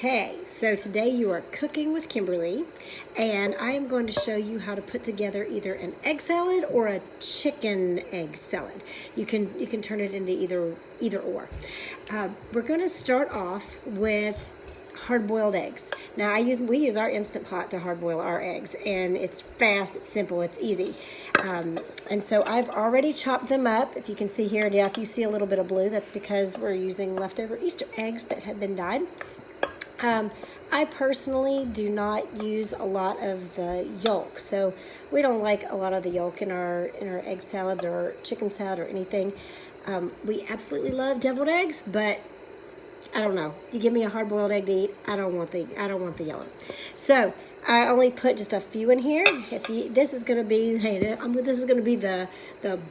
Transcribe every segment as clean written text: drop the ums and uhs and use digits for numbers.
Hey, so today you are cooking with Kimberly, and I am going to show you how to put together either an egg salad or a chicken egg salad. You can turn it into either or. We're going to start off with hard-boiled eggs. Now we use our Instant Pot to hard-boil our eggs, and it's fast, it's simple, it's easy. And so I've already chopped them up. If you can see here, yeah, if you see a little bit of blue, that's because we're using leftover Easter eggs that had been dyed. I personally do not use a lot of the yolk, so we don't like a lot of the yolk in our egg salads or chicken salad or anything. We absolutely love deviled eggs, but I don't know. You give me a hard-boiled egg to eat, I don't want the yellow. So I only put just a few in here. This is going to be the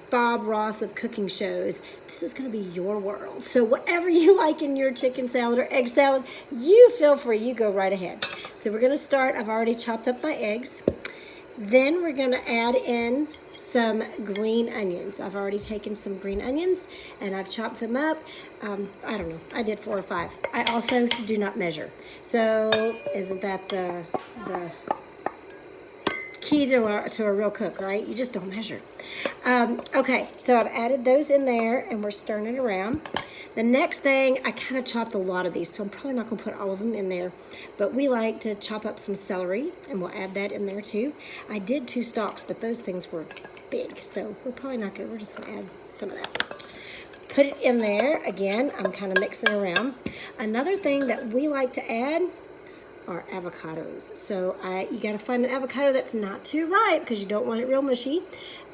Bob Ross of cooking shows. This is going to be your world. So whatever you like in your chicken salad or egg salad, you feel free. You go right ahead. So we're going to start. I've already chopped up my eggs. Then we're going to add in some green onions. I've already taken some green onions and I've chopped them up. I don't know, I did 4 or 5. I also do not measure. So isn't that the key to a real cook, right? You just don't measure. Okay, so I've added those in there and we're stirring it around. The next thing, I kind of chopped a lot of these, so I'm probably not going to put all of them in there, but we like to chop up some celery, and we'll add that in there too. I did 2 stalks, but those things were big, so we're just going to add some of that. Put it in there. Again, I'm kind of mixing it around. Another thing that we like to add are avocados. So you got to find an avocado that's not too ripe because you don't want it real mushy,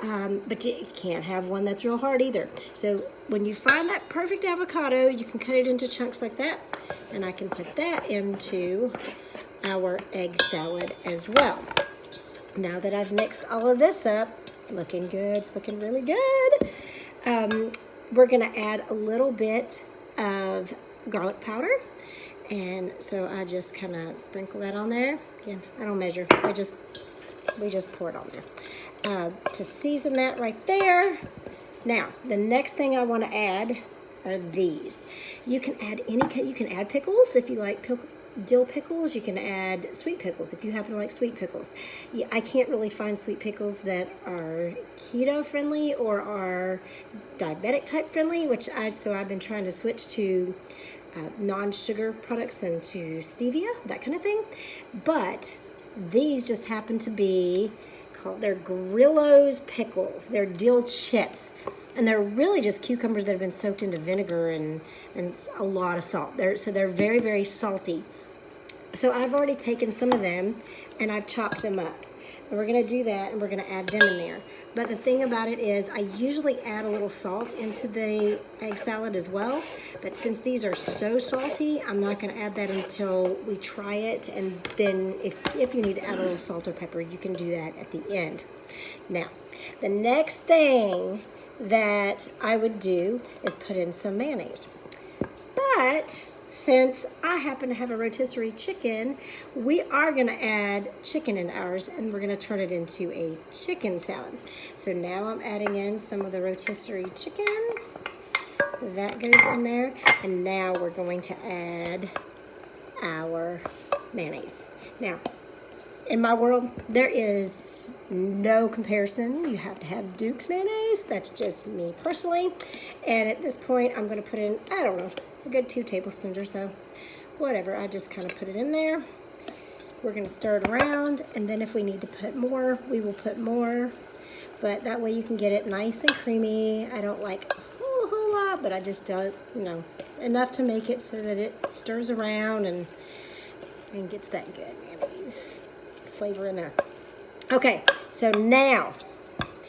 but you can't have one that's real hard either. So when you find that perfect avocado, you can cut it into chunks like that, and I can put that into our egg salad as well. Now that I've mixed all of this up, it's looking good. It's looking really good. We're going to add a little bit of garlic powder. And so I just kind of sprinkle that on there. Again, I don't measure. We just pour it on there. To season that right there. Now, the next thing I want to add are these. You can add pickles if you like dill pickles. You can add sweet pickles if you happen to like sweet pickles. I can't really find sweet pickles that are keto friendly or are diabetic type friendly, so I've been trying to switch to non-sugar products and to stevia, that kind of thing. But these just happen to be they're Grillo's pickles. They're dill chips. And they're really just cucumbers that have been soaked into vinegar and a lot of salt. They're very, very salty. So I've already taken some of them and I've chopped them up. And we're going to do that and we're going to add them in there. But the thing about it is I usually add a little salt into the egg salad as well. But since these are so salty, I'm not going to add that until we try it. And then if you need to add a little salt or pepper, you can do that at the end. Now, the next thing that I would do is put in some mayonnaise. But since I happen to have a rotisserie chicken, we are going to add chicken in ours, and we're going to turn it into a chicken salad. So now I'm adding in some of the rotisserie chicken. That goes in there. And now we're going to add our mayonnaise. Now, in my world, there is no comparison. You have to have Duke's mayonnaise. That's just me personally. And at this point, I'm going to put in, I don't know, a good 2 tablespoons or so. Whatever, I just kind of put it in there. We're going to stir it around, and then if we need to put more, we will put more. But that way you can get it nice and creamy. I don't like a whole lot, but I just do, enough to make it so that it stirs around and gets that good mayonnaise flavor in there. Okay, so now,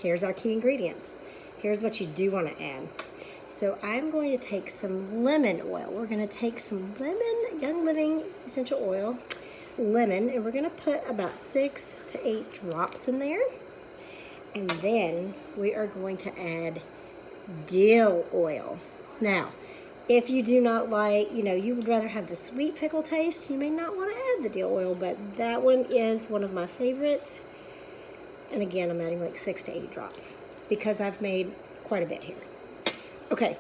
here's our key ingredients. Here's what you do want to add. So I'm going to take some lemon oil. We're going to take some Young Living essential oil, lemon, and we're going to put about 6 to 8 drops in there. And then we are going to add dill oil. Now, if you do not like, you would rather have the sweet pickle taste, you may not want to add the dill oil, but that one is one of my favorites. And again, I'm adding like 6 to 8 drops because I've made quite a bit here. Okay,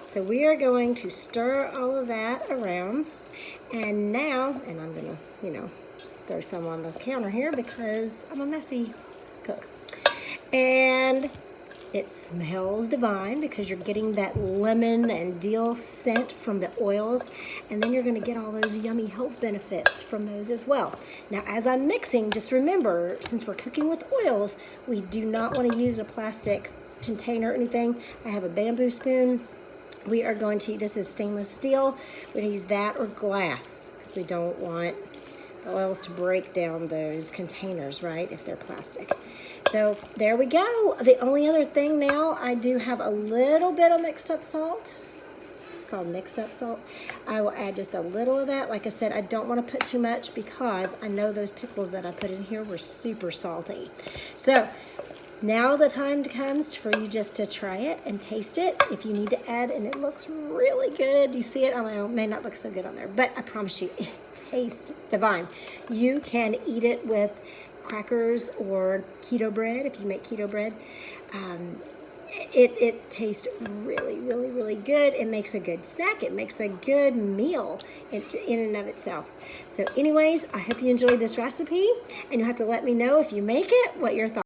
So we are going to stir all of that around. And now, and I'm gonna, throw some on the counter here because I'm a messy cook. And it smells divine because you're getting that lemon and dill scent from the oils, and then you're going to get all those yummy health benefits from those as well. Now, as I'm mixing, just remember, since we're cooking with oils, we do not want to use a plastic container or anything. I have a bamboo spoon. We are going to, this is stainless steel. We're going to use that or glass because we don't want the oils to break down those containers, right, if they're plastic. So there we go. The only other thing now, I do have a little bit of mixed up salt. It's called mixed up salt. I will add just a little of that. Like I said, I don't want to put too much because I know those pickles that I put in here were super salty. So now the time comes for you just to try it and taste it. If you need to add, and it looks really good. You see it? I know it may not look so good on there, but I promise you, it tastes divine. You can eat it with crackers or keto bread if you make keto bread. It tastes really, really, really good. It makes a good snack. It makes a good meal in and of itself. So anyways, I hope you enjoyed this recipe, and you'll have to let me know if you make it, what your thoughts